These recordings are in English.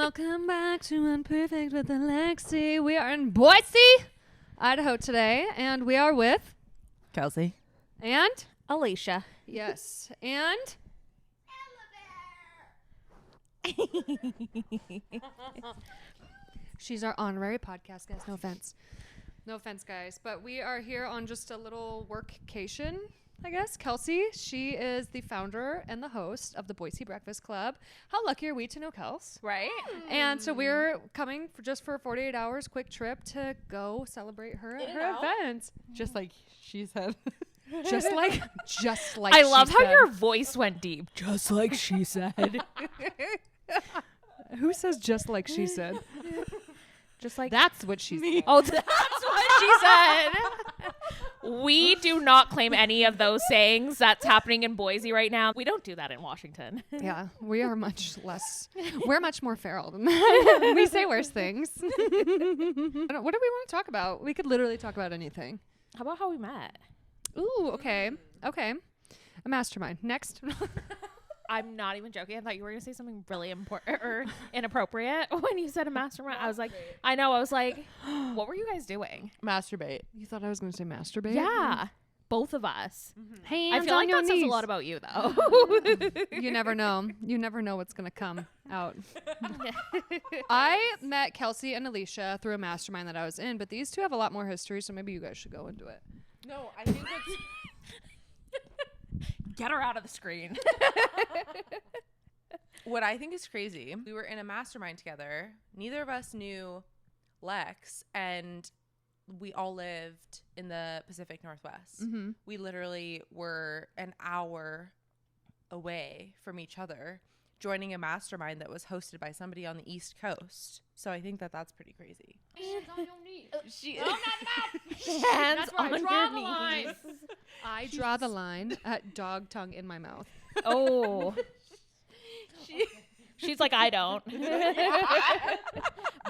Welcome back to UnPerfect with Alexi. We are in Boise, Idaho today, and we are with Kelci and Alisha. Yes, and she's our honorary podcast guest. No offense, guys, but we are here on just a little workcation, I guess. Kelci, she is the founder and the host of the Boise Breakfast Club. How lucky are we to know Kels? Right? And so we're coming for 48 hours, quick trip to go celebrate her at her event. just like she said. Just like I love she how said. your voice went deep. Just like she said. Who says just like she said? Just like That's what she said. Oh, that's what she said. We do not claim any of those sayings that's happening in Boise right now. We don't do that in Washington. Yeah, we're much more feral than that. We say worse things. What do we want to talk about? We could literally talk about anything. How about how we met? Ooh, okay. A mastermind. Next. I'm not even joking. I thought you were going to say something really important or inappropriate when you said a mastermind. I was like, what were you guys doing? Masturbate. You thought I was going to say masturbate? Yeah. Both of us. Hands I feel on like your that says knees. a lot about you, though. You never know. You never know what's going to come out. I met Kelci and Alisha through a mastermind that I was in, but these two have a lot more history, so maybe you guys should go into it. No, I think that's... Get her out of the screen. What I think is crazy, we were in a mastermind together. Neither of us knew Lex, and we all lived in the Pacific Northwest. Mm-hmm. We literally were an hour away from each other, joining a mastermind that was hosted by somebody on the East Coast. So I think that that's pretty crazy. Hands on your knees. Hands That's where I on draw your the knees. line. I draw the line at dog tongue in my mouth. Oh. She's like, I don't.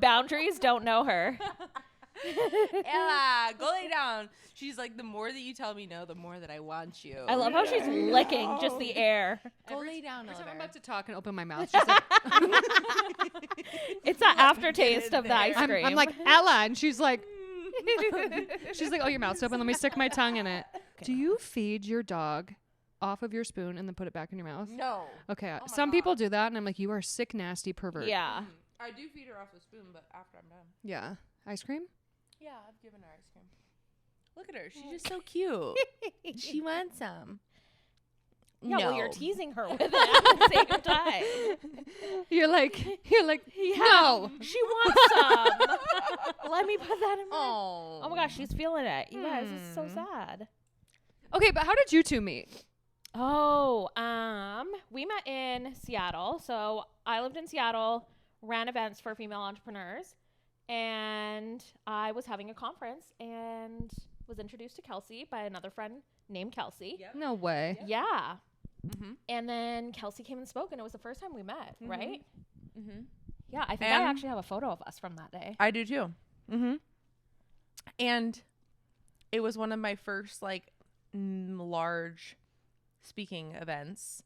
Boundaries don't know her. Ella, go lay down. She's like, the more that you tell me no, the more that I want you. I love how she's licking just the air. Go lay down, Every time I'm Oliver. about to talk and open my mouth, she's like, It's that aftertaste of the ice cream. I'm like, Ella, and she's like, oh, your mouth's open. Let me stick my tongue in it. Do you feed your dog off of your spoon and then put it back in your mouth? No. Okay. Oh my Some God. people do that, and I'm like, you are a sick, nasty pervert. Yeah. I do feed her off the spoon, but after I'm done. Yeah. Ice cream? Yeah, I've given her ice cream. Look at her. She's just so cute. She wants some. Yeah, no. well, you're teasing her with it at the same time. You're like, Yeah. no. She wants some. Let me put that in my... Oh. Oh my gosh, she's feeling it. You guys, this is so sad. Okay, but how did you two meet? Oh, we met in Seattle. So I lived in Seattle, ran events for female entrepreneurs, and I was having a conference and was introduced to Kelci by another friend named Kelci. Yep. No way. Yeah. Mm-hmm. And then Kelci came and spoke, and it was the first time we met, right? Mm-hmm. Yeah, I think And I actually have a photo of us from that day. I do too. Mm-hmm. And it was one of my first large speaking events,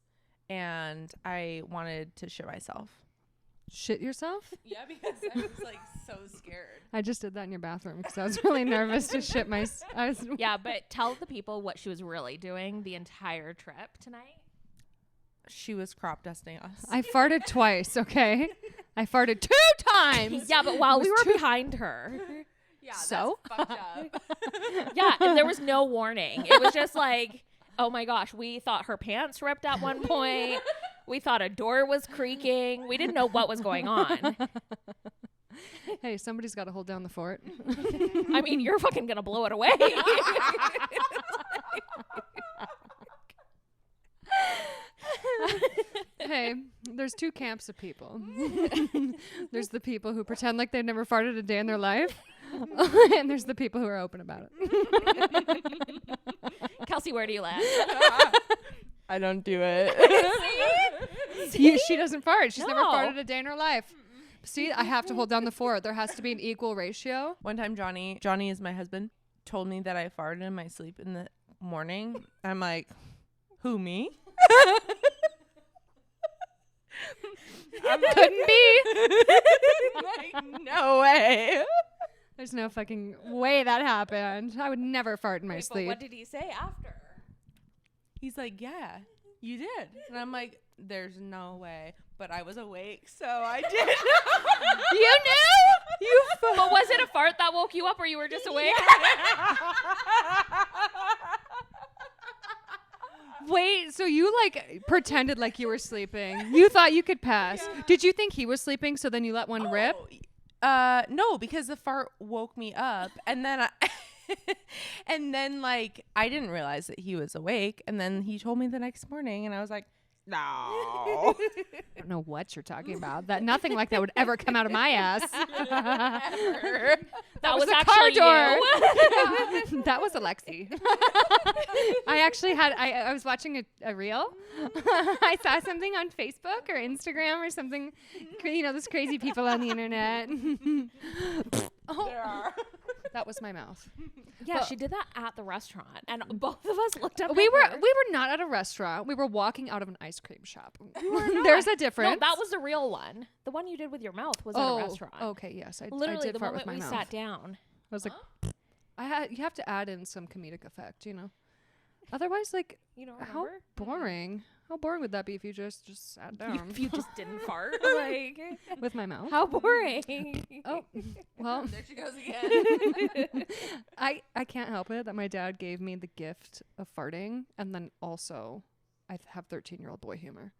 and I wanted to shit myself. Shit yourself? Yeah, because I was so scared. I just did that in your bathroom because I was really nervous to shit my... Yeah, but tell the people what she was really doing the entire trip tonight. She was crop dusting us. I farted twice, okay? I farted 2 times! Yeah, but while It we was were behind her. Yeah, So? that's fucked up. Yeah, and there was no warning. It was just like, oh my gosh, we thought her pants ripped at one point. We thought a door was creaking. We didn't know what was going on. Hey, somebody's got to hold down the fort. I mean, you're fucking gonna blow it away. Hey, there's 2 camps of people. There's the people who pretend like they've never farted a day in their life. And there's the people who are open about it. Kelci, where do you land? I don't do it. She doesn't fart. She's never No. farted a day in her life. See, I have to hold down the fort. There has to be an equal ratio. One time, Johnny is my husband, told me that I farted in my sleep in the morning. I'm like, who, me? Couldn't be. There's no fucking way that happened. I would never fart in my Wait, but sleep. what did he say after? He's like, yeah, you did. And I'm like, there's no way. But I was awake, so I did. You knew? You But was it a fart that woke you up, or you were just awake? Wait, so you like pretended like you were sleeping. You thought you could pass. Yeah. Did you think he was sleeping, so then you let one rip? No, because the fart woke me up, and then and then like I didn't realize that he was awake, and then he told me the next morning, and I was like, no. I don't know what you're talking about. That nothing like that would ever come out of my ass. That was the actually car you. That was Alexi. I actually had, I was watching a reel. I saw something on Facebook or Instagram or something. You know, those crazy people on the internet. There are. That was my mouth. Yeah, Well- she did that at the restaurant, and both of us looked up. We at were her. not at a restaurant. We were walking out of an ice cream shop. not. There's a No, difference. that was the real one. The one you did with your mouth was at a restaurant. Okay, yes, I Literally, did the fart with moment my we mouth. sat down. I was like, you have to add in some comedic effect, you know. Otherwise, like, You don't how remember? boring. How boring would that be if you just sat down If you just didn't fart, like with my mouth? how boring. Oh, well, There she goes again. I can't help it that my dad gave me the gift of farting, and then also I have 13-year-old boy humor.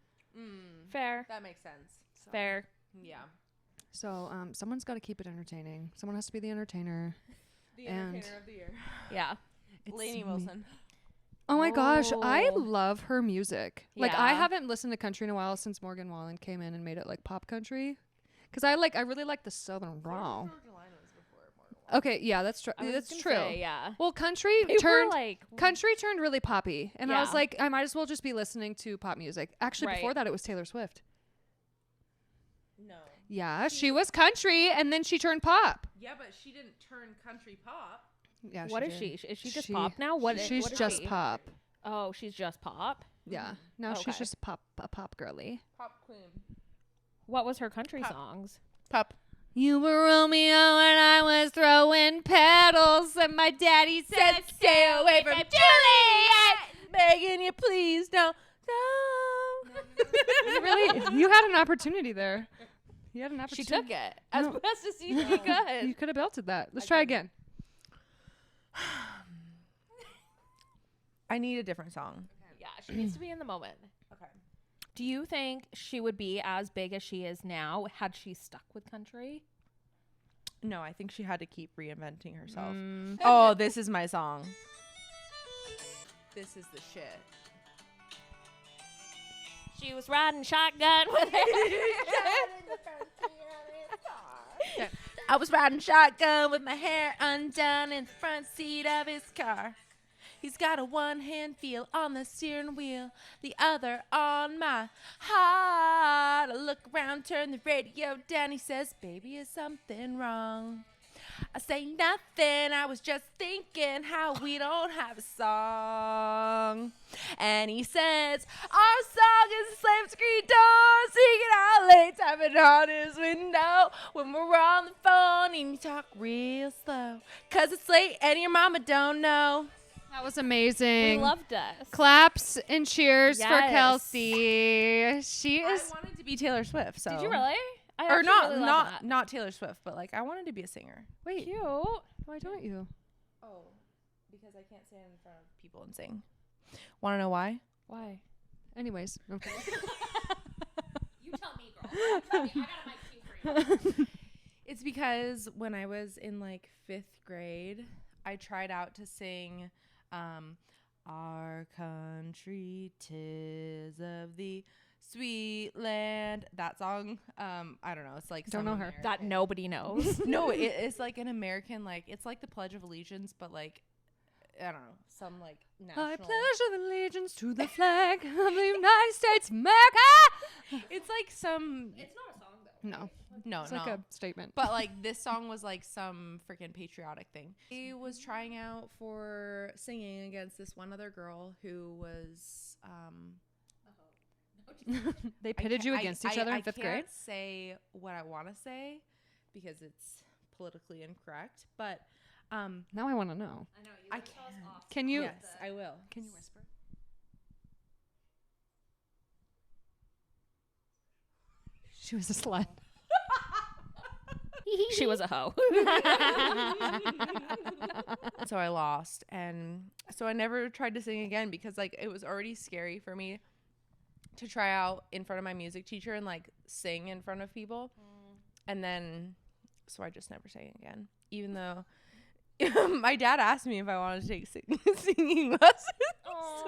Fair, That makes sense. fair. Yeah. So someone's got to keep it entertaining. Someone has to be the entertainer. The And- entertainer of the year. Yeah. It's Lainey me. Wilson. Oh my gosh, I Oh. love her music. Like I Yeah. haven't listened to country in a while since Morgan Wallen came in and made it like pop country. Cause I really like the southern drawl. Okay, yeah, that's true. I was That's gonna true. say, yeah. Well, country They were turned like country turned really poppy, and I was Yeah. like, I might as well just be listening to pop music. Actually, Right. before that, it was Taylor Swift. No. Yeah, she was country, and then she turned pop. Yeah, but she didn't turn country pop. Yeah, What is did. she? Is she just pop now? She's what is just she? pop. Oh, she's just pop. Yeah, now she's Okay. just a pop girly. Pop queen. What was her country Pop. songs? Pop. You were Romeo and I was throwing petals, and my daddy said, "Stay away from Juliet." Begging you, please don't. You had an opportunity there. You had an She opportunity. took it as No. best as she could. You could have belted that. Let's try again. I need a different song. Yeah, she needs to be in the moment. Okay. Do you think she would be as big as she is now had she stuck with country? No, I think she had to keep reinventing herself. Mm. Oh, this is my song. This is the shit. She was riding shotgun with her. I was riding shotgun with my hair undone in the front seat of his car. He's got a one-hand feel on the steering wheel, the other on my heart. I look around, turn the radio down. He says, "Baby, is something wrong?" I say nothing. I was just thinking how we don't have a song. And he says, "Our song is a slave screen door, singing out late, tapping on his window when we're on the phone and you talk real slow, 'cause it's late and your mama don't know." That was We amazing. loved us. Claps and cheers for Yes. Kelci. She I is. wanted to be Taylor Swift, so. Did you really? I Or actually not, really love that. not Taylor Swift, but like I wanted to be a singer. Wait, Cute. why don't you? Oh, because I can't stand in front of people and sing. Want to know why? Why? Anyways, okay. You tell me, girl. You tell me. I got a mic for you. It's because when I was in like 5th grade, I tried out to sing "Our Country 'Tis of the Sweet Land." That song, I don't know. It's like Don't some know her. American- That nobody knows. No, it's like an American, like it's like the Pledge of Allegiance, but like I don't know, some like national. I pledge allegiance to the flag of the United States of America. It's like some It's not a song though. No, no, it's no. like a statement. But like this song was like some freaking patriotic thing. He was trying out for singing against this one other girl who was They pitted you against each other in 5th grade. I can't say what I want to say because it's politically incorrect, but Now I want to know. I know. I can. Can you? Yes, I will. Can you whisper? She was a slut. She was a hoe. So I lost, and so I never tried to sing again because like it was already scary for me to try out in front of my music teacher and like sing in front of people. And then so I just never sang again, even though my dad asked me if I wanted to take singing lessons.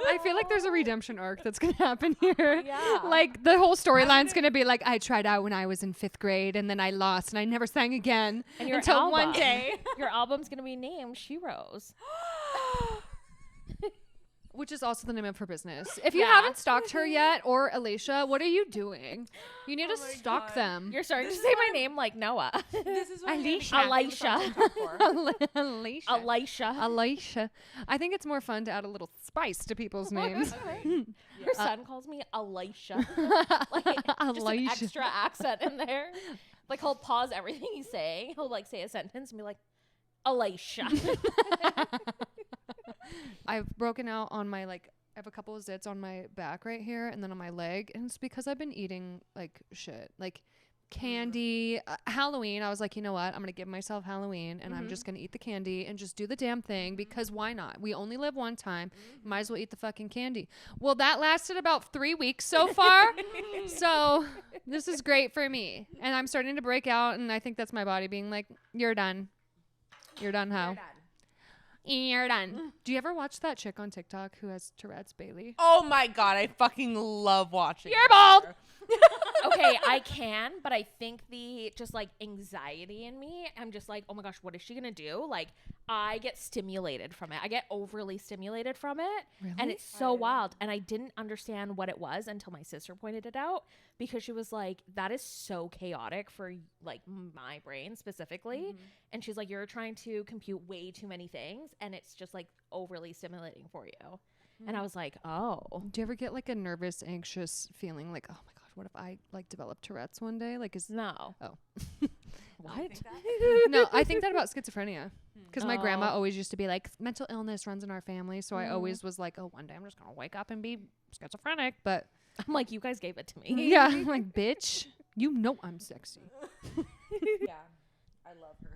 I feel like there's a redemption arc that's gonna happen here. Yeah. Like the whole storyline's gonna be like, I tried out when I was in 5th grade and then I lost and I never sang again And your until album, one day. your album's gonna be named She Rose. Which is also the name of her business. If you Yeah. haven't stalked her yet, or Alicia, what are you doing? You need to stalk them. You're starting to say my name like Noah. This is what Alisha. Alicia. Alisha. Alicia. I think it's more fun to add a little spice to people's names. Your son calls me Alisha. Like just an Alicia. extra accent in there. Like he'll pause everything he's saying. He'll like say a sentence and be like, Alisha. I've broken out on my I have a couple of zits on my back right here and then on my leg, and it's because I've been eating like shit, like candy. Halloween, I was like, you know what, I'm gonna give myself Halloween and I'm just gonna eat the candy and just do the damn thing, because why not? We only live one time. Might as well eat the fucking candy. Well, that lasted about 3 weeks so far. So this is great for me, and I'm starting to break out, and I think that's my body being like, you're done. You're done. How? You're done. Do you ever watch that chick on TikTok who has Tourette's, Bailey? Oh my god, I fucking love watching. You're bald. Okay, I can, but I think the just like anxiety in me, I'm just like, oh my gosh, what is she gonna do? Like, I get stimulated from it. I get overly stimulated from it. Really? And it's so wild. And I didn't understand what it was until my sister pointed it out, because she was like, that is so chaotic for like my brain specifically. And she's like, you're trying to compute way too many things, and it's just like overly stimulating for you. And I was like, oh. Do you ever get like a nervous, anxious feeling like, oh my gosh, what if I like develop Tourette's one day? Like, is No. Oh. What? No, I think that about schizophrenia, because my grandma Oh. always used to be like, mental illness runs in our family. So I always was like, oh, one day I'm just gonna wake up and be schizophrenic. But I'm like, you guys gave it to me. yeah, I'm like, bitch, you know I'm sexy. Yeah, I love her.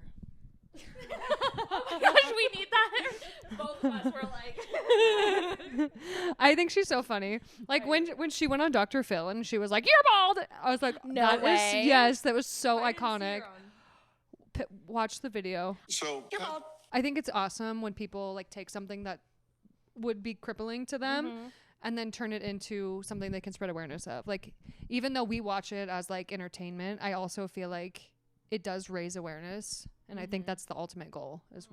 Oh my gosh, we need that. Both of us were like, I think she's so funny. Like when she went on Dr. Phil and she was like, "You're bald," I was like, No "That was way. yes, that was so iconic." Watch the video. So, I think it's awesome when people like take something that would be crippling to them and then turn it into something they can spread awareness of. Like, even though we watch it as like entertainment, I also feel like it does raise awareness, and I think that's the ultimate goal is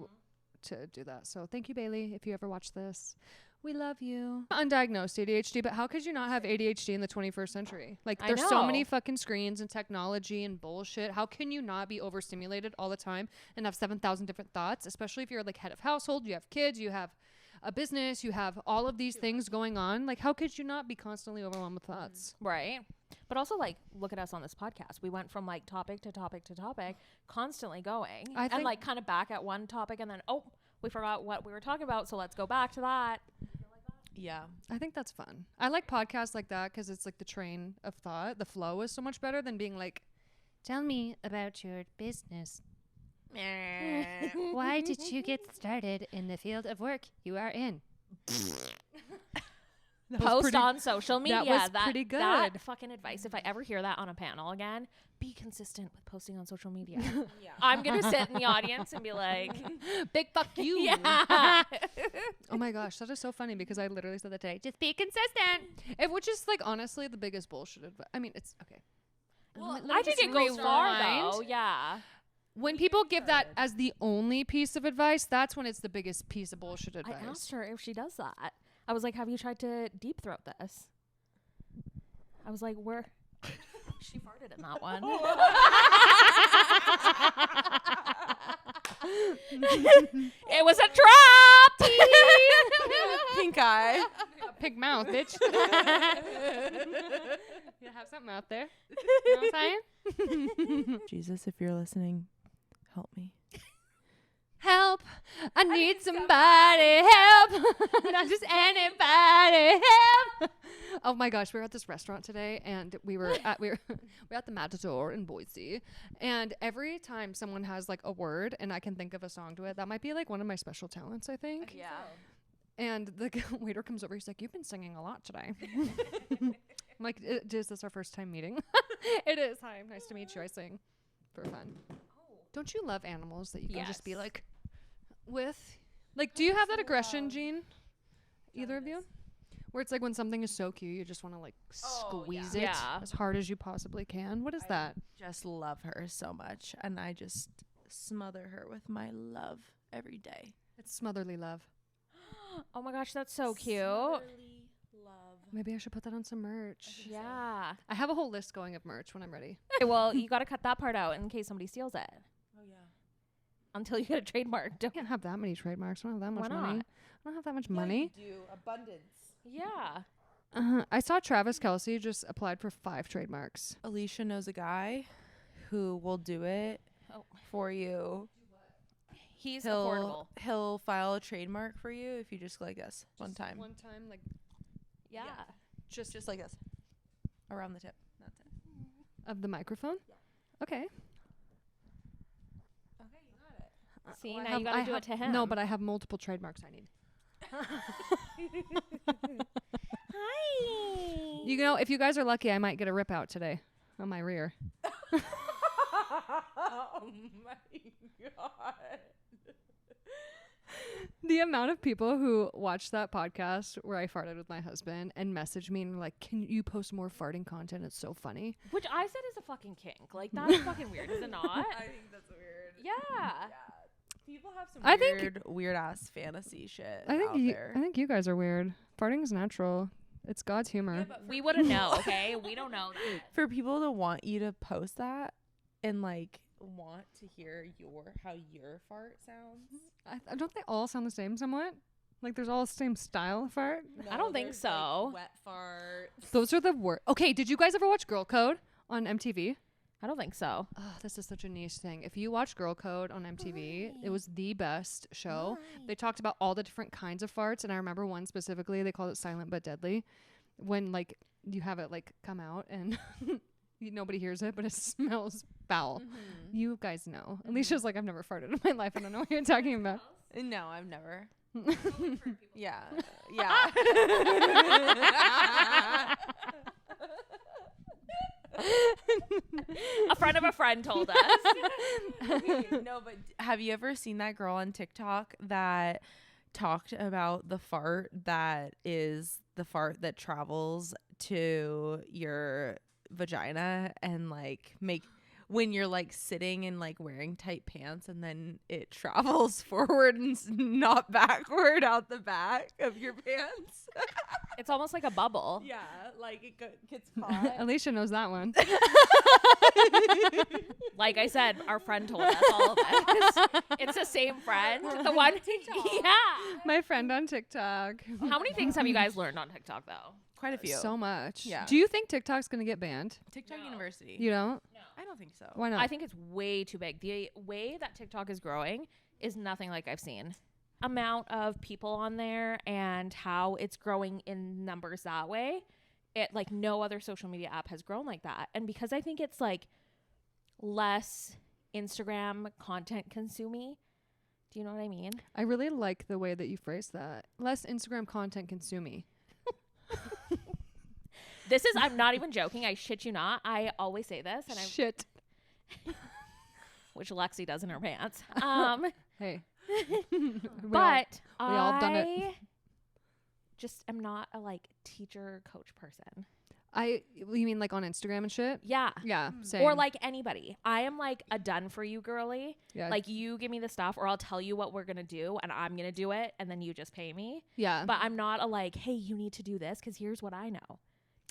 to do that. So thank you, Bailey, if you ever watch this. We love you. Undiagnosed ADHD, but how could you not have ADHD in the 21st century? Like, I there's so know. many fucking screens and technology and bullshit. How can you not be overstimulated all the time and have 7,000 different thoughts, especially if you're like head of household, you have kids, you have a business, you have all of these things going on. Like, how could you not be constantly overwhelmed with thoughts? right. But also, like, look at us on this podcast. We went from like topic to topic to topic, constantly going, I and think- like kind of back at one topic, and then we forgot what we were talking about, so let's go back to that. Yeah. I think that's fun. I like podcasts like that because it's like the train of thought. The flow is so much better than being like, tell me about your business. Why did you get started in the field of work you are in? That was Post pretty- on social media. was pretty good. That fucking advice. If I ever hear that on a panel again, be consistent with posting on social media. Yeah. I'm gonna sit in the audience and be like, Big fuck you. yeah. Oh my gosh, that is so funny because I literally said that today. Just be consistent. Which is like honestly the biggest bullshit advice. I mean, it's okay. Let me I think just it goes far rewind. though. Yeah. When people give that as the only piece of advice, that's when it's the biggest piece of bullshit I advice. asked her if she does that. I was like, have you tried to deep throat this? I was like, where? She farted in that one. It was a drop. Pink eye. Pig mouth, bitch. You have something out there. You know what I'm saying? Jesus, if you're listening, Help me. Help! I need somebody help! Not just anybody help! Oh my gosh, we were at this restaurant today, and we were at the Matador in Boise, and every time someone has like a word and I can think of a song to it, that might be like one of my special talents, I think. Yeah. And the waiter comes over, he's like, "You've been singing a lot today." I'm like, "Is this our first time meeting?" It is. Hi, nice to meet you. I sing for fun. Don't you love animals that you can just be like with? Like, do you have that aggression, Jean? Either of you? Where it's like when something is so cute, you just want to like squeeze it as hard as you possibly can. What is that? Just love her so much, and I just smother her with my love every day. It's smotherly love. Oh my gosh, that's so cute. Smotherly love. Maybe I should put that on some merch. Yeah. I have a whole list going of merch when I'm ready. Okay, well, you got to cut that part out in case somebody steals it. Oh yeah. Until you get a trademark. I can't have that many trademarks. I don't have that much Why money. not? I don't have that much money. You do abundance. Yeah. I saw Travis Kelce just applied for 5 trademarks. Alicia knows a guy who will do it for you. He's affordable. He'll file a trademark for you if you just go like this one time. One time, like Yeah. Just like this. Around the tip. That's it. of the microphone. Yeah. Okay. Okay, you got it. See, Well, now you got to do it to him. No, but I have multiple trademarks I need. Hi. You know, if you guys are lucky, I might get a rip out today on my rear. Oh my god. The amount of people who watched that podcast where I farted with my husband and messaged me and were like, "Can you post more farting content? It's so funny." Which I said is a fucking kink. Like, that's fucking weird, is it not? I think that's weird. Yeah. People have some I think- weird ass fantasy shit I out there. think you guys are weird. Farting is natural. It's God's humor. We wouldn't know, okay? We don't know that. For people to want you to post that and like want to hear how your fart sounds. I don't they all sound the same somewhat? Like there's all the same style of fart? I don't think there's, so. Like, wet farts. Those are the worst. Okay, did you guys ever watch Girl Code on MTV? I don't think so. Oh, this is such a niche thing. If you watch Girl Code on MTV, it was the best show. They talked about all the different kinds of farts, and I remember one specifically, they called it Silent But Deadly, when like you have it like come out and nobody hears it, but it smells foul. You guys know. Alicia's like, I've never farted in my life. I don't know what you're talking about. No, I've never. Yeah. Yeah. A friend of a friend told us. No, but have you ever seen that girl on TikTok that talked about the fart that is the fart that travels to your vagina and like when you're like sitting and like wearing tight pants and then it travels forward and not backward out the back of your pants? It's almost like a bubble. Yeah, like it gets caught. Alicia knows that one. Like I said, our friend told us all of this. It's the same friend. The one. Yeah. My friend on TikTok. How many things have you guys learned on TikTok, though? Quite a few. So much. Yeah. Do you think TikTok's going to get banned? TikTok University. You don't? I don't think so. Why not? I think it's way too big. The way that TikTok is growing is nothing like I've seen. Amount of people on there and how it's growing in numbers that way, it like no other social media app has grown like that. And because I think it's like less Instagram content consumey. Do you know what I mean? I really like the way that you phrase that. Less Instagram content consumey. This is, I'm not even joking. I shit you not. I always say this, and Shit. which Lexi does in her pants. Hey. But we all have done it. I just am not a like teacher coach person. You mean like on Instagram and shit? Yeah. Yeah, same. Or like anybody. I am like a done for you girly. Yeah. Like you give me the stuff or I'll tell you what we're going to do and I'm going to do it and then you just pay me. Yeah. But I'm not a like, hey, you need to do this because here's what I know.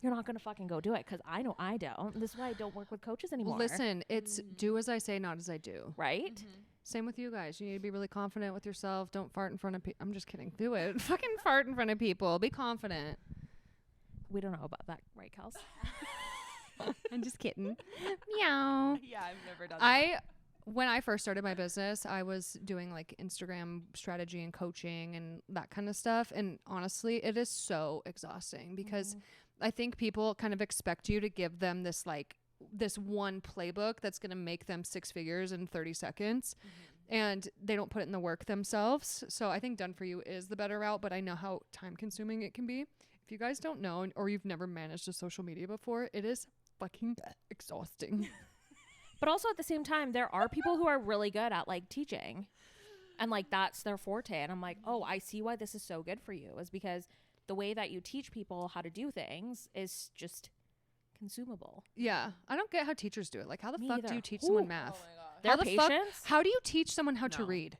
You're not going to fucking go do it because I know I don't. This is why I don't work with coaches anymore. Listen, it's do as I say, not as I do. Right? Same with you guys. You need to be really confident with yourself. Don't fart in front of people. I'm just kidding. Do it. Fucking fart in front of people. Be confident. We don't know about that, right, Kels? I'm just kidding. Meow. Yeah, I've never done that. I when I first started my business, I was doing like Instagram strategy and coaching and that kind of stuff. And honestly, it is so exhausting because I think people kind of expect you to give them this like this one playbook that's going to make them 6 figures in 30 seconds. And they don't put it in the work themselves. So I think done for you is the better route, but I know how time consuming it can be. If you guys don't know or you've never managed a social media before, it is fucking exhausting. But also at the same time, there are people who are really good at like teaching and like that's their forte. And I'm like, oh, I see why this is so good for you is because the way that you teach people how to do things is just consumable. Yeah. I don't get how teachers do it. Like, how the Me fuck either. do you teach someone math? Oh my god. Their How the fuck- patience? How do you teach someone how to No. read?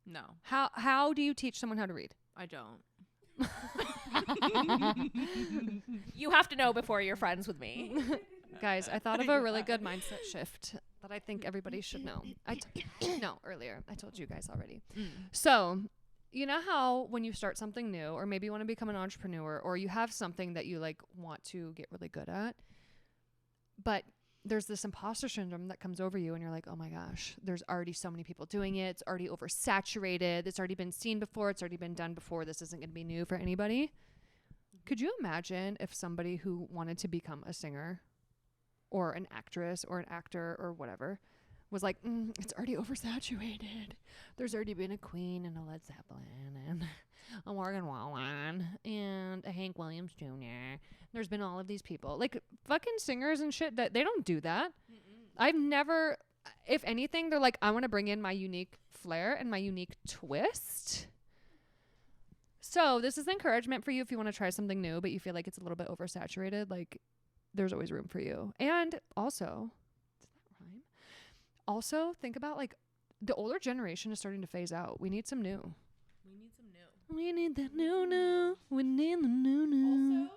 No, How do you teach someone how to read? I don't. You have to know before you're friends with me. Guys, I thought of a really good mindset shift that I think everybody should know. No, earlier. I told you guys already. So, you know how when you start something new or maybe you want to become an entrepreneur or you have something that you like want to get really good at, but there's this imposter syndrome that comes over you and you're like, oh my gosh, there's already so many people doing it. It's already oversaturated. It's already been seen before. It's already been done before. This isn't going to be new for anybody. Could you imagine if somebody who wanted to become a singer or an actress or an actor or whatever was like, it's already oversaturated. There's already been a Queen and a Led Zeppelin and a Morgan Wallen and a Hank Williams Jr. There's been all of these people. Like, fucking singers and shit, that they don't do that. I've never, if anything, they're like, I want to bring in my unique flair and my unique twist. So this is encouragement for you if you want to try something new, but you feel like it's a little bit oversaturated. Like, there's always room for you. And also, does that rhyme? Also, think about like the older generation is starting to phase out. We need some new. We need some new. We need the new. We need the new. Also,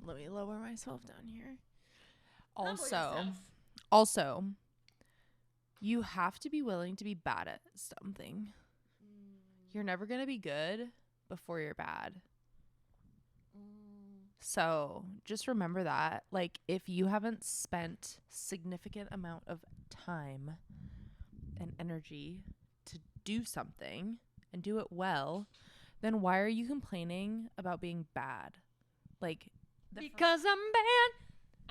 let me lower myself down here. yourself. Also, you have to be willing to be bad at something. You're never going to be good before you're bad. So just remember that. Like, if you haven't spent significant amount of time and energy to do something and do it well, then why are you complaining about being bad? Like, Because I'm bad.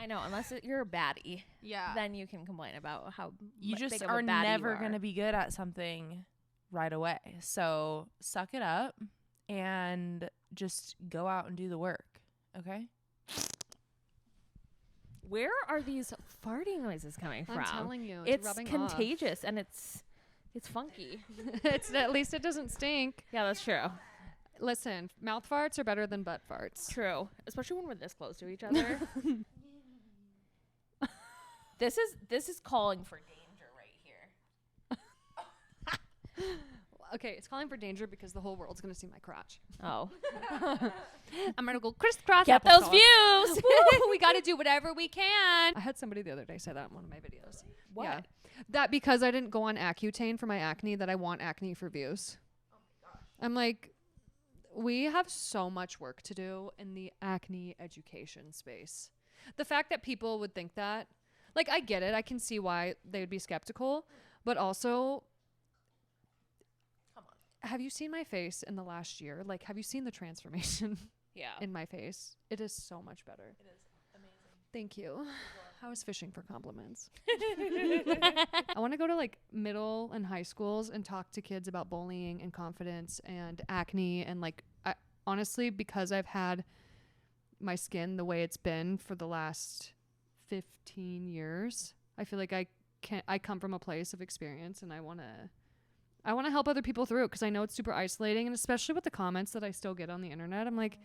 I know, unless you're a baddie, yeah, then you can complain about how you big just of a are baddie never you are. going to be good at something right away. So suck it up and just go out and do the work. Okay? Where are these farting noises coming from? I'm telling you, it's rubbing contagious and it's funky. off. It's at least it doesn't stink. Yeah, that's true. Listen, mouth farts are better than butt farts. True, especially when we're this close to each other. This is calling for danger right here. Okay, it's calling for danger because the whole world's gonna see my crotch. Oh, I'm gonna go crisscross. get those applesauce. views. Woo, we gotta do whatever we can. I had somebody the other day say that in one of my videos. What? Yeah, that because I didn't go on Accutane for my acne, that I want acne for views. Oh my gosh. I'm like, we have so much work to do in the acne education space. The fact that people would think that, like, I get it. I can see why they would be skeptical, but also, have you seen my face in the last year? Like, have you seen the transformation Yeah. in my face? It is so much better. It is amazing. Thank you. I was fishing for compliments. I want to go to like middle and high schools and talk to kids about bullying and confidence and acne. And like, honestly, because I've had my skin the way it's been for the last 15 years, I feel like I come from a place of experience and I want to help other people through it because I know it's super isolating. And especially with the comments that I still get on the internet, I'm like,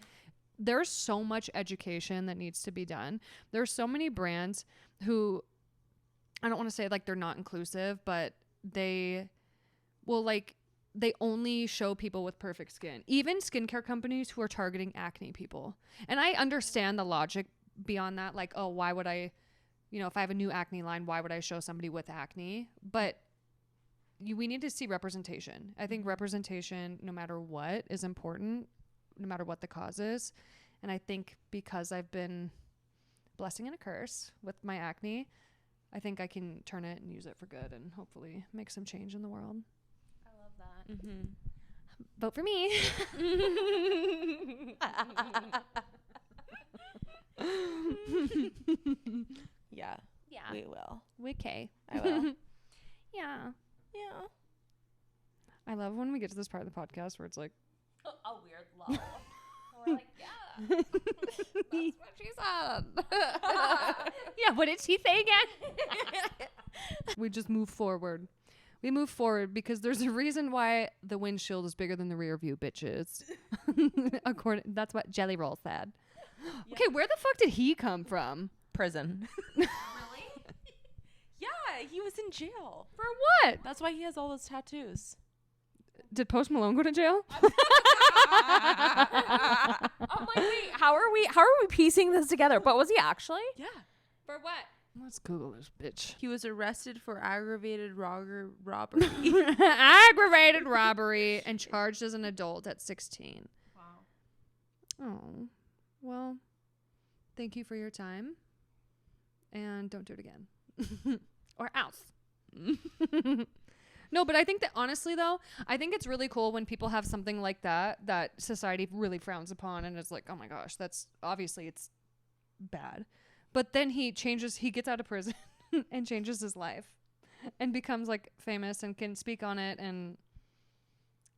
there's so much education that needs to be done. There's so many brands who, I don't want to say like they're not inclusive, but they will like, they only show people with perfect skin. Even skincare companies who are targeting acne people. And I understand the logic beyond that. Like, oh, why would I, if I have a new acne line, why would I show somebody with acne? But we need to see representation. I think representation, no matter what, is important, no matter what the cause is. And I think because I've been blessing and a curse with my acne, I think I can turn it and use it for good and hopefully make some change in the world. I love that. Mm-hmm. Vote for me. Yeah, Yeah. we will. Okay. I will. Yeah. Yeah. I love when we get to this part of the podcast where it's like, A weird lull. We're like, yeah. That's what she said. yeah, what did she say again? We just move forward. We move forward because there's a reason why the windshield is bigger than the rear view, bitches. That's what Jelly Roll said. Yeah. Okay, where the fuck did he come from? Prison. Really? Yeah, he was in jail. For what? That's why he has all those tattoos. Did Post Malone go to jail? I'm like, wait, how are we piecing this together? But was he actually? Yeah. For what? Let's Google this bitch. He was arrested for aggravated robbery. Aggravated robbery and charged as an adult at 16. Wow. Oh, well, thank you for your time. And don't do it again. Or else. No, but I think that honestly, though, I think it's really cool when people have something like that society really frowns upon. And it's like, oh my gosh, that's obviously it's bad. But then he gets out of prison and changes his life and becomes like famous and can speak on it. And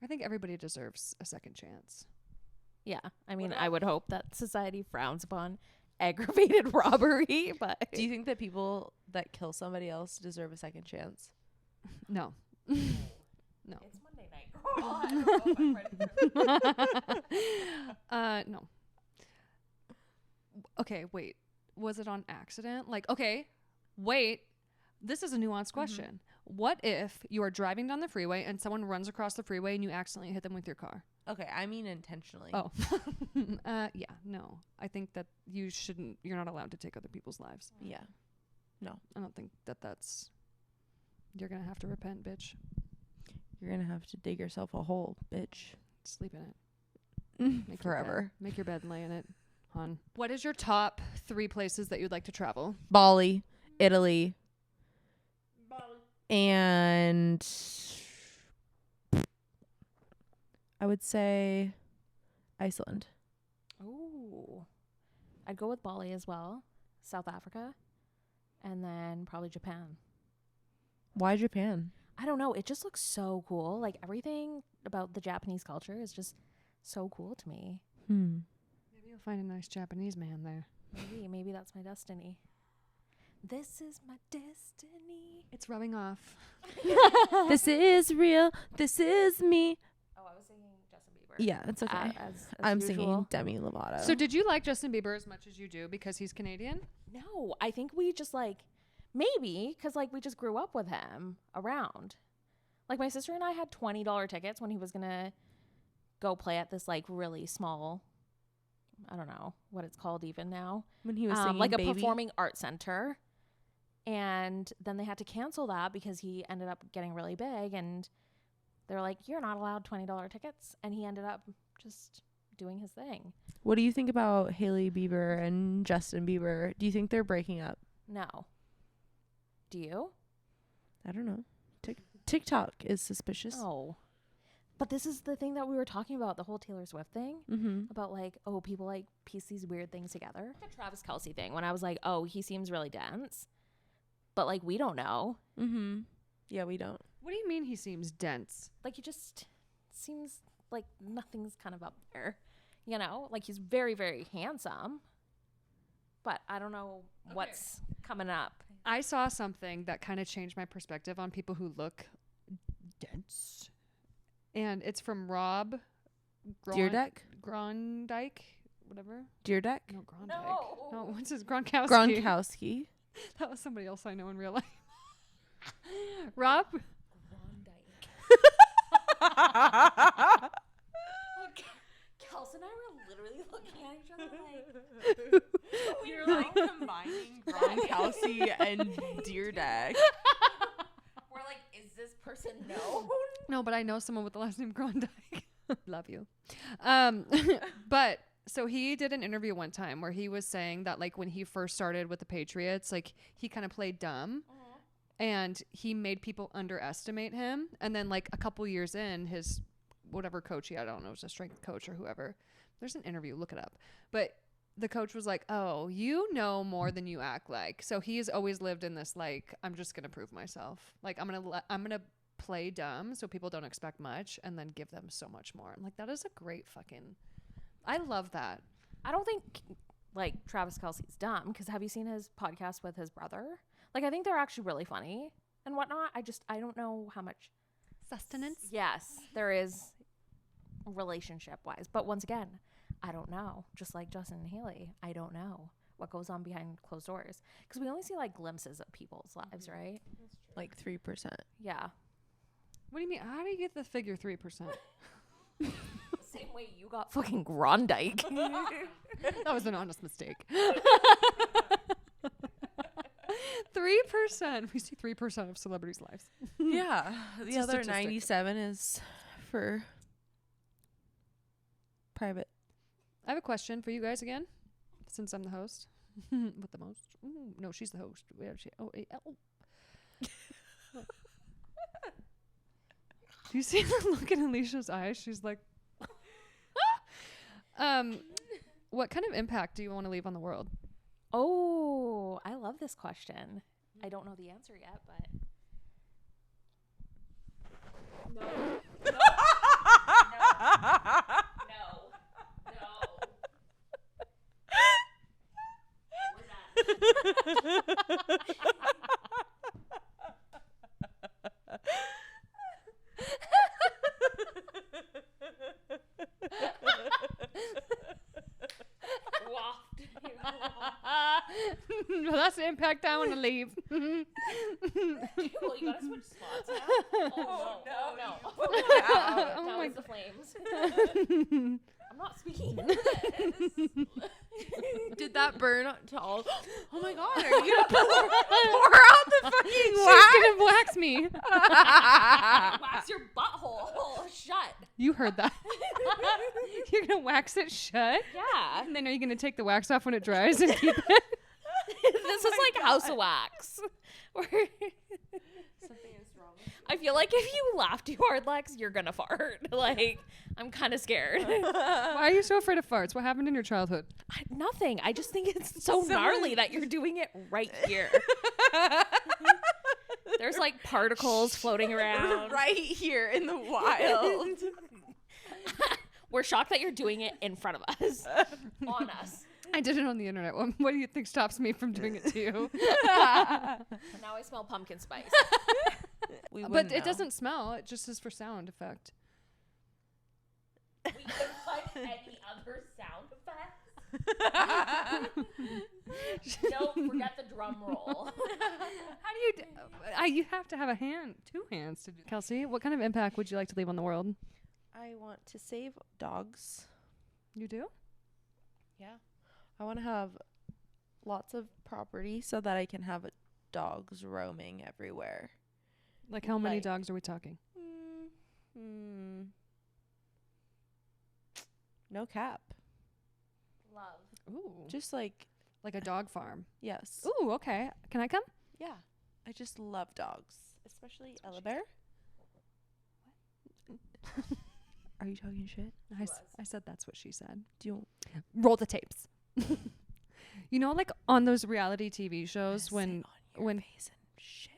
I think everybody deserves a second chance. Yeah. I mean, I would hope that society frowns upon aggravated robbery, but Do you think that people that kill somebody else deserve a second chance? No. No. it's Monday night. Oh, I don't know if I'm ready for this. No. Okay, wait. Was it on accident? Like, okay, wait. This is a nuanced question. What if you are driving down the freeway and someone runs across the freeway and you accidentally hit them with your car? Okay, I mean intentionally. Oh. Yeah, no. I think that you're not allowed to take other people's lives. Yeah. No. I don't think you're going to have to repent, bitch. You're going to have to dig yourself a hole, bitch. Sleep in it. Make Forever. Your bed. Make your bed and lay in it, hon. What is your top 3 places that you'd like to travel? Bali, Italy, and I would say Iceland. Oh. I'd go with Bali as well. South Africa. And then probably Japan. Why Japan? I don't know. It just looks so cool. Like everything about the Japanese culture is just so cool to me. Maybe you'll find a nice Japanese man there. Maybe that's my destiny. This is my destiny. It's rubbing off. This is real. This is me. Oh, I was singing Justin Bieber. Yeah, it's okay. As I'm usual. singing Demi Lovato. So did you like Justin Bieber as much as you do because he's Canadian? No, I think we just maybe because we just grew up with him around. Like my sister and I had $20 tickets when he was gonna go play at this really small, I don't know what it's called even now, when he was singing like a Baby? performing art center, and then they had to cancel that because he ended up getting really big, and they're like, you're not allowed $20 tickets, and he ended up just doing his thing. What do you think about Hailey Bieber and Justin Bieber? Do you think they're breaking up? No. Do you? I don't know. TikTok is suspicious. No. But this is the thing that we were talking about, the whole Taylor Swift thing. Mm-hmm. About people piece these weird things together. The Travis Kelce thing, when I was like, oh, he seems really dense. But we don't know. Mm-hmm. Yeah, we don't. What do you mean he seems dense? He just seems like nothing's kind of up there. You know? He's very, very handsome. But I don't know what's coming up. I saw something that kind of changed my perspective on people who look dense. And it's from Rob Deerdeck? Grondike, whatever. Deerdeck? No, Grondike. No. No, what's his Gronkowski? Gronkowski. That was somebody else I know in real life. Rob? Kels and I were literally looking at each other You're combining Gronkowski and Deerdeck. we're like, is this person known? No, but I know someone with the last name Grondike. Love you. But So he did an interview one time where he was saying that like when he first started with the Patriots, like he kind of played dumb and he made people underestimate him. And then like a couple years in, his whatever coach I don't know, it was a strength coach or whoever. There's an interview, look it up. But the coach was like, "Oh, you know more than you act like." So he's always lived in this like, I'm just gonna prove myself. Like I'm gonna play dumb so people don't expect much and then give them so much more. I'm like, that is a great fucking. I love that. I don't think like Travis Kelce's dumb because have you seen his podcast with his brother? Like I think they're actually really funny and whatnot. I don't know how much Sustenance. yes there is relationship wise, but once again, I don't know. Just like Justin and Haley, I don't know what goes on behind closed doors because we only see like glimpses of people's lives, right? Like 3%. Yeah. What do you mean? How do you get the figure 3%? Same way you got fucking Grondike. That was an honest mistake. 3%. We see 3% of celebrities' lives. Yeah. The It's a other statistic. 97 is for private. I have a question for you guys again, since I'm the host. With the most. Ooh, no, she's the host. Do you see the look in Alicia's eyes? She's like, what kind of impact do you want to leave on the world? Oh, I love this question. I don't know the answer yet, but no. Well, that's the impact I want to leave. Well, you gotta switch spots now. Oh, no. Oh That my was the flames. I'm not speaking into this. Did that burn to all? Oh my god, are you gonna pour out the fucking wax? She's gonna wax me. Wax your butthole shut. You heard that. You're gonna wax it shut? Yeah. And then are you gonna take the wax off when it dries and keep it? This is like house wax. Something is wrong. I feel like if you laugh too hard, Lex, you're gonna fart. Like, I'm kind of scared. Why are you so afraid of farts? What happened in your childhood? Nothing. I just think it's so gnarly that you're doing it right here. There's like particles floating around. Right here in the wild. We're shocked that you're doing it in front of us. On us. I did it on the internet. What do you think stops me from doing it to you? Now I smell pumpkin spice. But it doesn't smell. It just is for sound effect. We could find any other sound effects. No, forget the drum roll. How do you you have to have two hands to do. Kelci, what kind of impact would you like to leave on the world? I want to save dogs. You do? Yeah. I want to have lots of property so that I can have dogs roaming everywhere. Like how many Like- dogs are we talking? No cap. Love. Ooh. Just like, Like a dog farm. yes. Ooh, okay. Can I come? Yeah. I just love dogs. Especially Ella Bear. Are you talking shit? I said that's what she said. Do you Roll the tapes. You know, like on those reality TV shows when face and shit.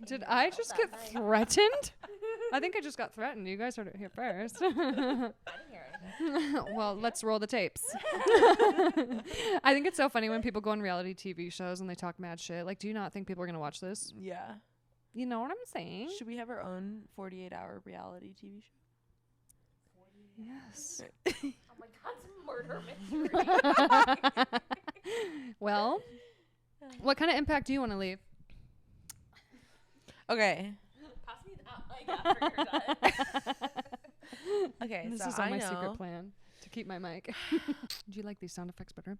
did I just get threatened? I think I just got threatened. You guys heard it here first. I didn't hear anything. Well, let's roll the tapes. I think it's so funny when people go on reality TV shows and they talk mad shit. Like, do you not think people are going to watch this? Yeah. You know what I'm saying? Should we have our own 48-hour reality TV show? Yes. Oh my god, it's a murder mystery. Well, what kind of impact do you want to leave? Okay. Pass me that mic after you're done. Okay. This so is all I my know. secret plan to keep my mic. Do you like these sound effects better?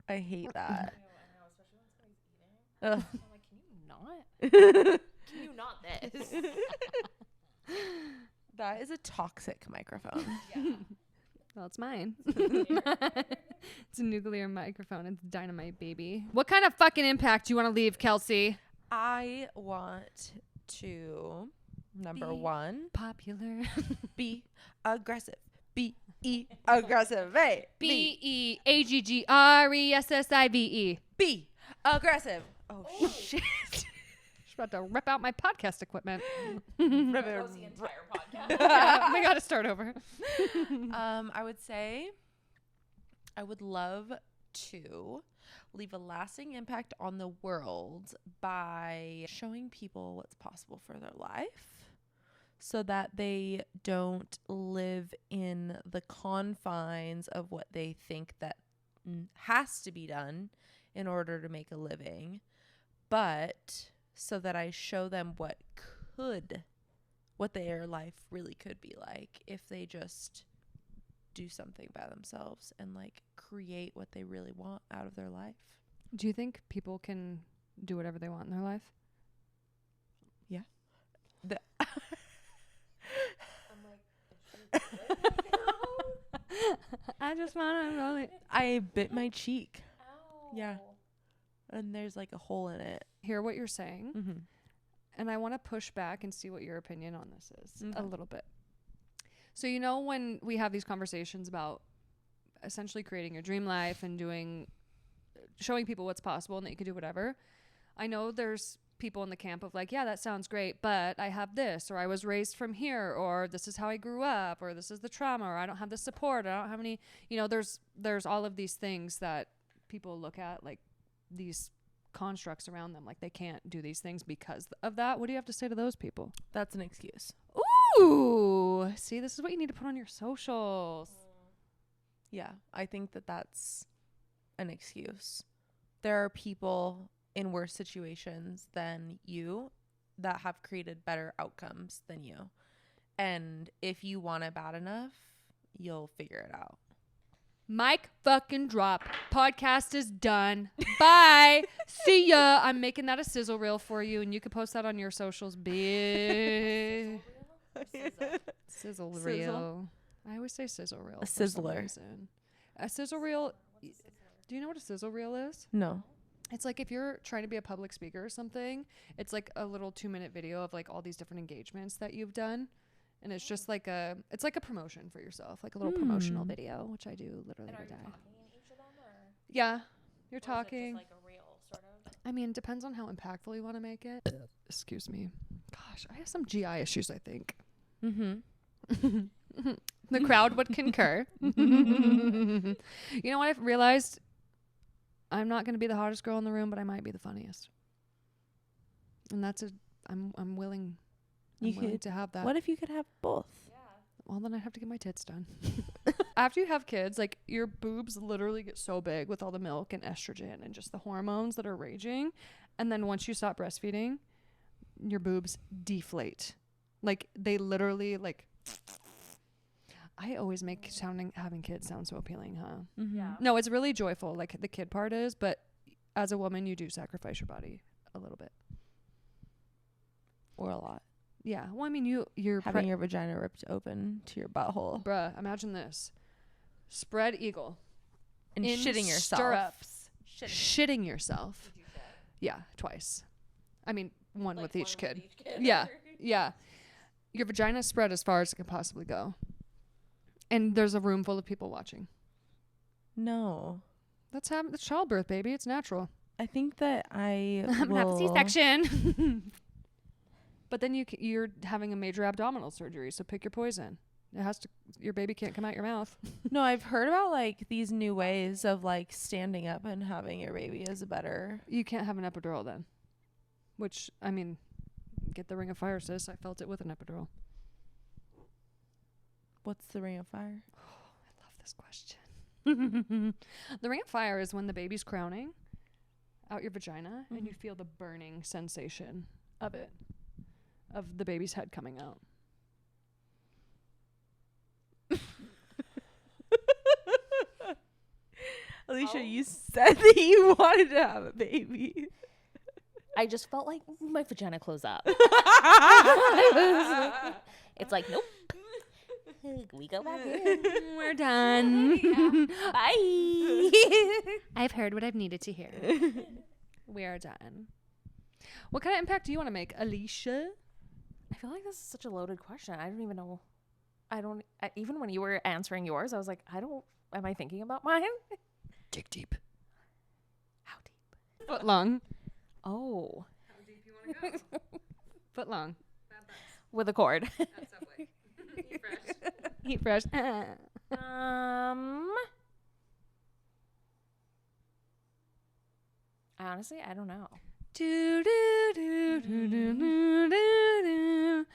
I hate that. I know, especially when somebody's eating. Ugh. I'm like, can you not? Can you not this? That is a toxic microphone. Yeah. Well, it's mine. It's a nuclear microphone. It's dynamite, baby. What kind of fucking impact do you want to leave, Kelci? I want to, number Be one, Popular. be aggressive. Be aggressive. Hey, BEAGGRESSIVE. be aggressive. Oh, shit. She's about to rip out my podcast equipment. That was the entire podcast. Yeah, we got to start over. I would say I would love to leave a lasting impact on the world by showing people what's possible for their life so that they don't live in the confines of what they think that has to be done in order to make a living, but so that I show them what their life really could be like if they just do something by themselves and like create what they really want out of their life. Do you think people can do whatever they want in their life? Yeah. I just want to roll it. I bit my cheek Ow. Yeah. and there's like a hole in it. Hear what you're saying. Mm-hmm. And I want to push back and see what your opinion on this is Okay. a little bit. So, you know, when we have these conversations about essentially creating your dream life and showing people what's possible and that you can do whatever, I know there's people in the camp of like, yeah, that sounds great, but I have this, or I was raised from here, or this is how I grew up, or this is the trauma, or I don't have the support, I don't have any, there's all of these things that people look at, like these constructs around them, like they can't do these things because of that. What do you have to say to those people? That's an excuse. Ooh, see, this is what you need to put on your socials. Yeah, I think that that's an excuse. There are people in worse situations than you that have created better outcomes than you. And if you want it bad enough, you'll figure it out. Mic fucking drop. Podcast is done. Bye. See ya. I'm making that a sizzle reel for you, and you can post that on your socials. Bitch. Sizzle reel. I always say sizzle reel. A for some sizzler. reason. A sizzle reel. Do you know what a sizzle reel is? No. It's like if you're trying to be a public speaker or something, it's like a little 2-minute video of like all these different engagements that you've done. And it's just like it's like a promotion for yourself, like a little promotional video, which I do literally And are every you day. talking in each of them, or Yeah, you're or is it talking. just like a reel, sort of? I mean, it depends on how impactful you want to make it. Excuse me. Gosh, I have some GI issues, I think. Mm-hmm. The crowd would concur. You know what I've realized? I'm not going to be the hottest girl in the room, but I might be the funniest. And I'm willing. You I'm willing could- to have that. What if you could have both? Yeah. Well, then I'd have to get my tits done. After you have kids, like your boobs literally get so big with all the milk and estrogen and just the hormones that are raging. And then once you stop breastfeeding, your boobs deflate. Like they literally like. I always make having kids sound so appealing, huh? Mm-hmm. Yeah. No, it's really joyful. Like the kid part is, but as a woman, you do sacrifice your body a little bit. Or a lot. Yeah. Well, I mean, you're Having your vagina ripped open to your butthole. bruh. Imagine this: spread eagle And in shitting yourself. stirrups, shitting yourself. Yeah, twice. I mean, one with each kid. Yeah, yeah. Your vagina spread as far as it can possibly go, and there's a room full of people watching. No. That's childbirth, baby. It's natural. I think that I'm I'm gonna have a C-section. But then you're having a major abdominal surgery, so pick your poison. Your baby can't come out your mouth. No, I've heard about like these new ways of like standing up and having your baby is better. You can't have an epidural then. Which, I mean, get the Ring of Fire, sis. I felt it with an epidural. What's the Ring of Fire? I love this question. The Ring of Fire is when the baby's crowning out your vagina and you feel the burning sensation of it. Of the baby's head coming out. Alicia, you said that you wanted to have a baby. I just felt like my vagina closed up. It's like, nope. We go back in. We're done. Bye. I've heard what I've needed to hear. We are done. What kind of impact do you want to make, Alisha? I feel like this is such a loaded question. I don't even know. Even when you were answering yours, I was like, am I thinking about mine? Dig deep. How deep? Foot long. Oh. How deep you want to go? Foot long. With a cord. At Subway. Eat fresh. Honestly, I don't know. Do do do do do do do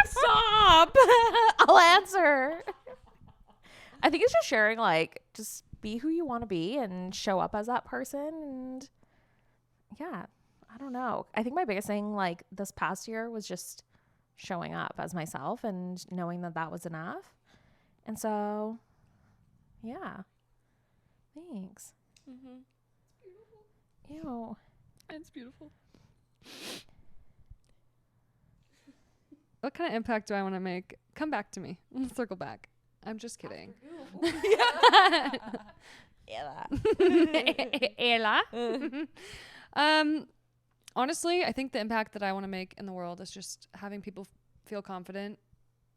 Stop. I'll answer. I think it's just sharing, like, just be who you want to be and show up as that person. And yeah, I don't know. I think my biggest thing, like, this past year was just showing up as myself and knowing that that was enough. And so, yeah. Thanks. Mm-hmm. Ew. It's beautiful. What kind of impact do I want to make? Come back to me. Let's circle back. I'm just kidding. Ella. Honestly, I think the impact that I want to make in the world is just having people feel confident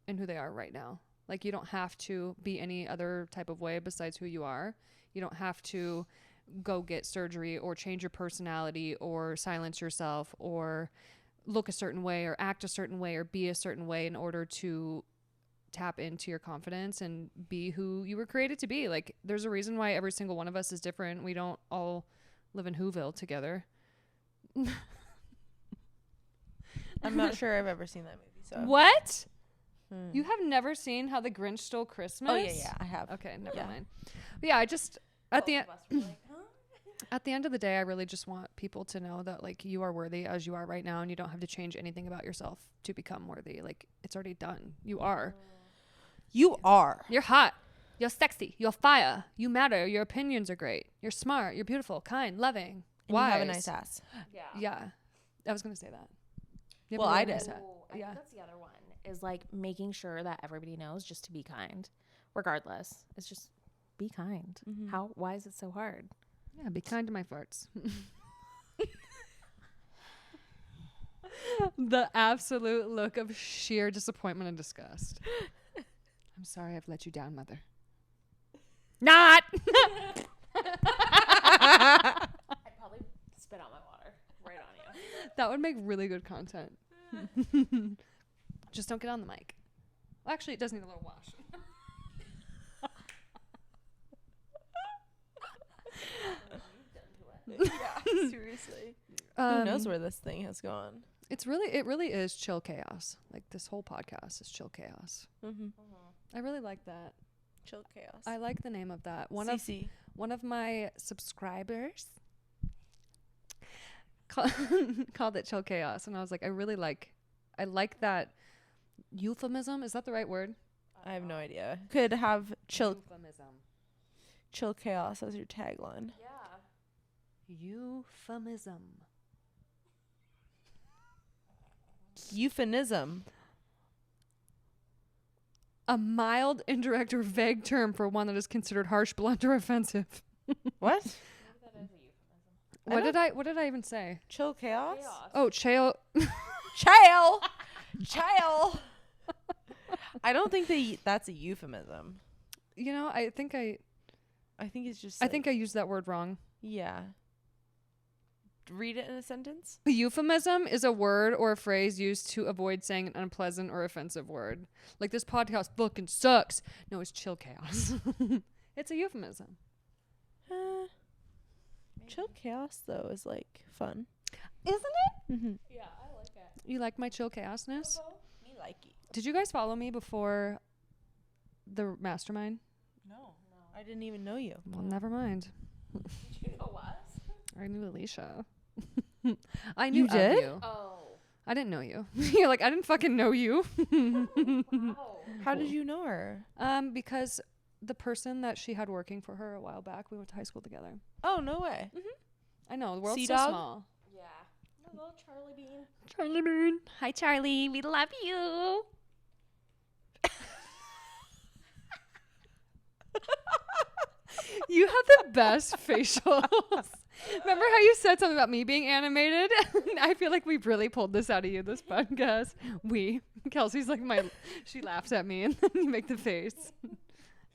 in who they are right now. Like, you don't have to be any other type of way besides who you are. You don't have to go get surgery or change your personality or silence yourself or look a certain way or act a certain way or be a certain way in order to tap into your confidence and be who you were created to be. Like, there's a reason why every single one of us is different. We don't all live in Whoville together. I'm not sure I've ever seen that movie. So What? You have never seen How the Grinch Stole Christmas? Oh yeah, I have. Okay, never Yeah. mind. But yeah, I just at the end of the day, I really just want people to know that, like, you are worthy as you are right now, and you don't have to change anything about yourself to become worthy. Like, it's already done. You are. You are. You're hot. You're sexy. You're fire. You matter. Your opinions are great. You're smart. You're beautiful, kind, loving, And wise. you have a nice ass. Yeah, I was gonna say that. You have Well, a really I nice did. ass. I Yeah. think that's the other one, is like making sure that everybody knows just to be kind, regardless. It's just be kind. Why is it so hard? Yeah, be kind to my farts. The absolute look of sheer disappointment and disgust. I'm sorry I've let you down, Mother. Not! I'd probably spit out my water right on you. That would make really good content. Just don't get on the mic. Well, actually, it does need a little wash. Yeah, seriously. Who knows where this thing has gone? It really is chill chaos. Like, this whole podcast is chill chaos. I really like that. Chill chaos. I like the name of that. One of my subscribers called it chill chaos, and I was like, I like that euphemism. Is that the right word? I have no idea. Could have chill Euphemism. chaos as your tagline. Yeah. Euphemism. Euphemism. A mild, indirect, or vague term for one that is considered harsh, blunt, or offensive. What? What did I even say? Chill chaos? Oh, chail. Chill. Chill. I don't think that's a euphemism. You know, I think I it's just. think I used that word wrong. Yeah. Read it in a sentence. A euphemism is a word or a phrase used to avoid saying an unpleasant or offensive word. Like, this podcast fucking sucks. No, it's chill chaos. It's a euphemism. Chill chaos though is like fun. Isn't it? Mm-hmm. Yeah, I like it. You like my chill chaosness? Me like it. Did you guys follow me before the mastermind? No. I didn't even know you. Well, never mind. Did you know us? I knew Alisha. I knew You did? of you. Oh. I didn't know you. You're like, I didn't fucking know you. Wow. How did you know her? Because the person that she had working for her a while back, we went to high school together. Oh, no way. I know, the world's so Sea-Dog? small. Yeah. Hello, Charlie Bean. Charlie Moon. Hi, Charlie. We love you. You have the best facials. Remember how you said something about me being animated? I feel like we've really pulled this out of you, this podcast. Kelsey's like she laughs at me and then you make the face.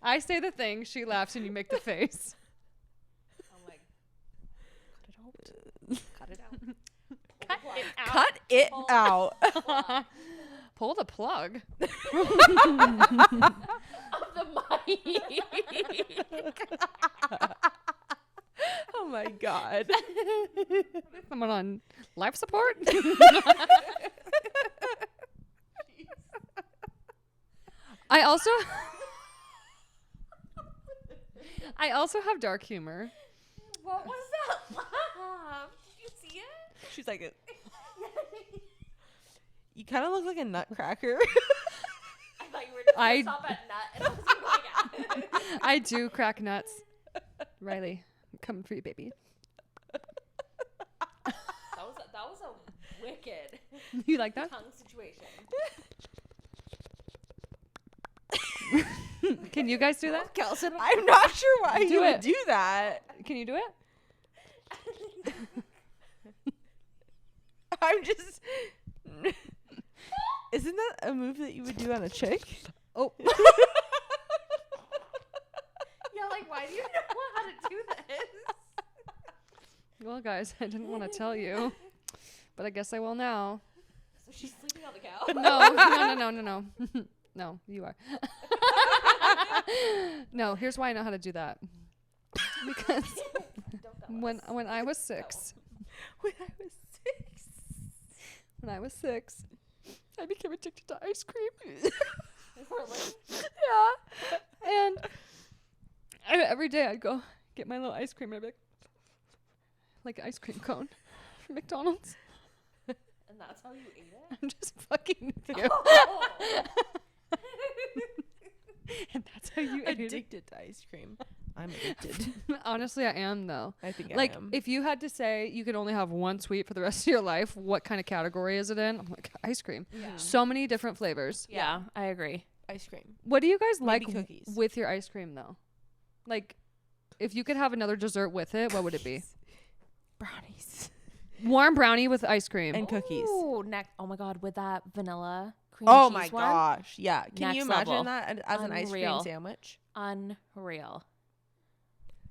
I say the thing, she laughs and you make the face. I'm like, cut it out. Cut it out. Pull the plug. Of the mic. Oh my God. Someone on life support? I also have dark humor. What was that laugh? Did you see it? She's like, you kind of look like a nutcracker. I thought you were just I- gonna stop at nut, and I was gonna be like, I do crack nuts. Riley, I'm coming for you, baby. that was a wicked You like that? tongue situation. Can you guys do that? Kelson, I'm not sure why Do you it. would do that. Can you do it? I'm just. Isn't that a move that you would do on a chick? Oh. yeah, like why do you know how to do this? Well, guys, I didn't want to tell you, but I guess I will now. So she's sleeping on the couch. No. No, you are. No, here's why I know how to do that. Because when I was 6, when I was 6, I became addicted to ice cream. Yeah. And every day I'd go get my little ice cream and I'd be like ice cream cone from McDonald's. And that's how you ate it? I'm just fucking with you. And that's how you ate it. Addicted to ice cream. I'm addicted. Honestly, I am though. I think Like, I am. if you had to say you could only have one sweet for the rest of your life, what kind of category is it in? I'm like, ice cream. Yeah. So many different flavors. Yeah, I agree. Ice cream. What do you guys Maybe like cookies. with your ice cream though? Like, if you could have another dessert with it, what would it be? Brownies. Warm brownie with ice cream. And cookies. Oh my God, with that vanilla cream Oh cheese my one? gosh. Yeah. Can you Next imagine level. that as an ice cream Unreal. sandwich? Unreal.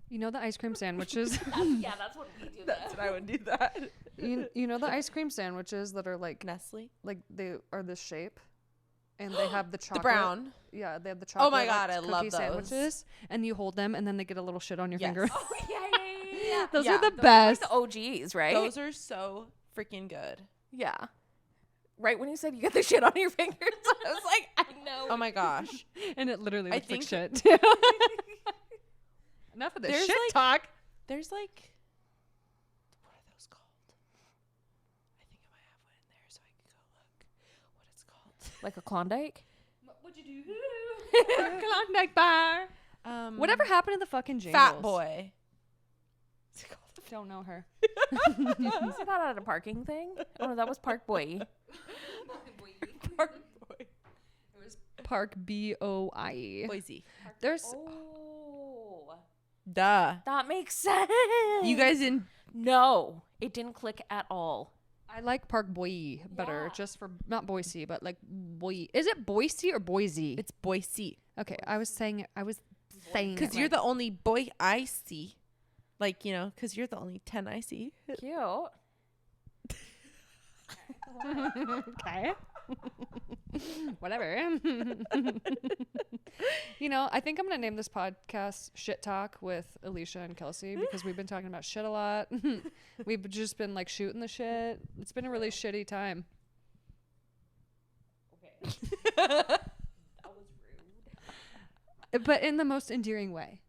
You know the ice cream sandwiches? That's what we do. That's what I would do that. you know the ice cream sandwiches that are like Nestle. they are this shape, and they have the chocolate. The brown. Yeah, they have the chocolate. Oh my God, I cookie love those. sandwiches, and you hold them, and then they get a little shit on your Yes. finger. Oh yeah. Those Yeah, are the Those best. are like the OGs, right? Those are so freaking good. Yeah. Right when you said you get the shit on your fingers, I was like, I know. Oh my gosh. And it literally I looks like think- shit. Enough of this There's shit like- talk. There's like, what are those called? I think I might have one in there so I can go look what it's called. Like a Klondike? What'd you do? Klondike bar. Whatever happened to the fucking jingles? Fat Boy. Don't know her. Did you see that at a parking thing? Oh no, that was Park Boy. Park Boy. It was Park BOIE. Boise. There's Oh, Duh. that makes sense. You guys didn't. No, it didn't click at all. I like Park Boise better, Yeah. just for not Boise, but like Boise. Is it Boise or Boise? It's Boise. Okay, I was saying it Because you're the only boy I see. Like, you know, because you're the only 10 I see. Cute. Okay. Whatever. You know, I think I'm going to name this podcast Shit Talk with Alisha and Kelci because we've been talking about shit a lot. We've just been like shooting the shit. It's been a really shitty time. Okay. That was rude. But in the most endearing way.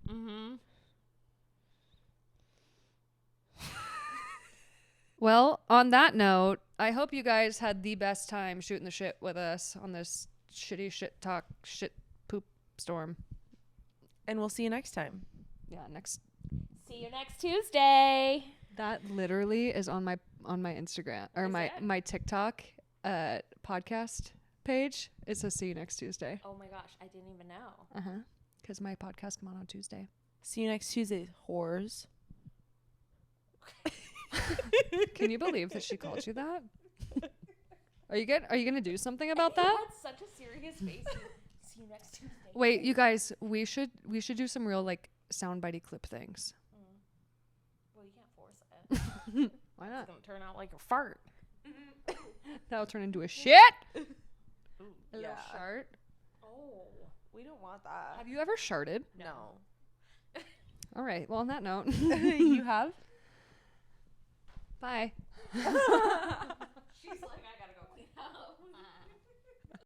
Mm-hmm. Well, on that note, I hope you guys had the best time shooting the shit with us on this shitty shit talk shit poop storm. And we'll see you next time. Yeah, next. See you next Tuesday. That literally is on my Instagram or Is my it? my TikTok podcast page. It says see you next Tuesday. Oh my gosh, I didn't even know. Uh-huh. Because my podcast come on Tuesday. See you next Tuesday, whores. Can you believe that she called you that? Are you gonna do something about You that? had such a serious face. See you next Tuesday. Wait, you guys, we should do some real like soundbitey clip things. Well, you can't force it. Why It's not? gonna turn out like a fart. That'll turn into a shit. A little shart. Oh. We don't want that. Have you ever sharted? No. All right. Well, on that note, You have? bye. She's like, I got